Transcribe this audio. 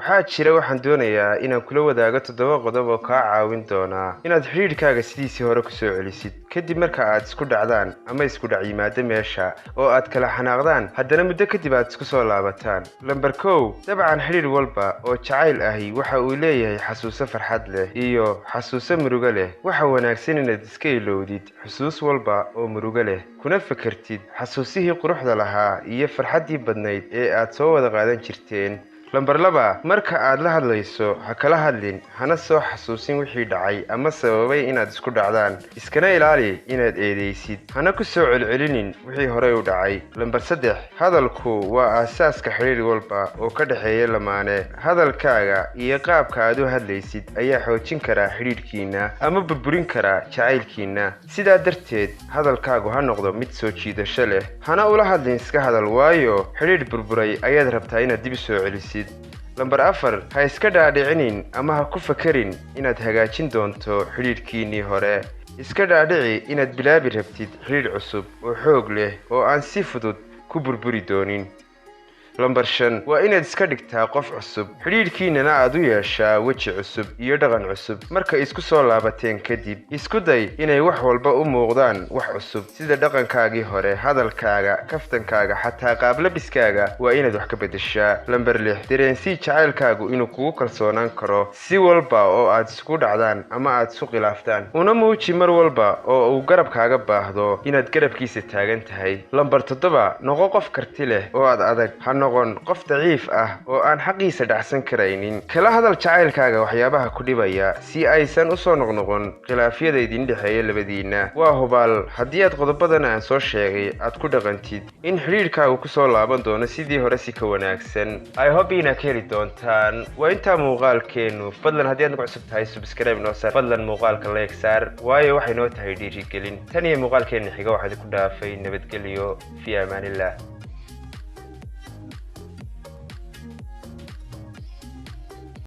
waxaa jira waxaan doonayaa inaan kula wadaago 7 qodob oo kaa caawin doona inaad xiriirkaaga sidiisii hore ku soo celisid kadib marka aad isku dhacdaan ama isku dhac yimaado meesha oo aad kala xanaaqdaan haddana muddo kadib aad isku soo laabataan. Lambar 1 dabcan xiriir walba oo jacayl ahi waxa uu leeyahay xasuuso farxad leh iyo xasuuso murugo leh. Waxa wanaagsan inaad iska ilowdid xusuus walba oo murugo leh kuna fakartid xasuusihii quruxda lahaa iyo farxaddii badnayd ee aad soo wada qaadan jirteen. Lambar 2 marka aad la hadlayso ha kala hadlin hana soo xasuusin wixii dhacay ama sababay inaad isku dhacdaan. Iskana ilaali inaad eedeysid hana ku soo celcelinin wixii hore u dhacay. Lambar 3 hadalku waa aasaaska xiriir walba oo ka dhaxeeya lamaane. Hadalkaaga iyo qaabka aad u hadlaysid ayaa xoojin kara xiriirkiina ama burburin kara jacaylkiina. Sidaa darteed hadalkaagu ha noqdo mid soo jiidasho leh. Hana ula hadlin iska hadal waayo xiriir burburay ayaad rabtaa inaad dib soo celisid. Lambar 4 ha iska dhaadhicinin ama ha ku fakerin inaad hagaajin doonto xiriirkiinii hore. Iska dhaadhici inaad bilaabi rabtid xiriir cusub oo xoog leh oo aan si fudud ku burburi doonin. Lambar 5 waa inaad iska dhigtaa qof cusub xiriirkiinana aad u yeeshaa weji cusub iyo dhaqan cusub. Marka isku soo laabateen kadib isku day inay wax walba u muuqdaan wax cusub sida dhaqankaagii hore, hadalkaaga, kaftankaaga, xataa qaab labiskaaga waa inaad wax ka beddeshaa. Lambar 6 dareensii jacaylkaagu inuu kugu kalsoonaan karo si walba oo aad isku dhacdaan ama aad isku khilaaftaan. Una muuji mar walba oo uu garabkaaga baahdo inaad garabkiisa taagan tahay. Lambar 7 noqo qof karti leh oo aad adag noqon qof daciif ah oo aan xaqiisa dhacsan karaynin. Kala hadal jacaylkaaga waxyaabaha ku dhibaya si aysan u soo noqnoqon khilaafyada idin dhexeeya labadiina. Waa hubaal haddii aad qodobadan aan soo sheegay aad ku dhaqantid in xiriirkaagu ku soo laaban doono sidii hore si ka wanaagsan. I hope inaad ka heli doontaan. Waa intaa muuqaalkeenu. Fadlan haddii aad nagu cusub tahay subscribe noo saar. Fadlan muuqaalka like saar waayo waxay noo tahay dhiirigelin. Tan iyo muuqaalkeena xiga waxaad ku dhaafay nabadgelyo fi amaanillah.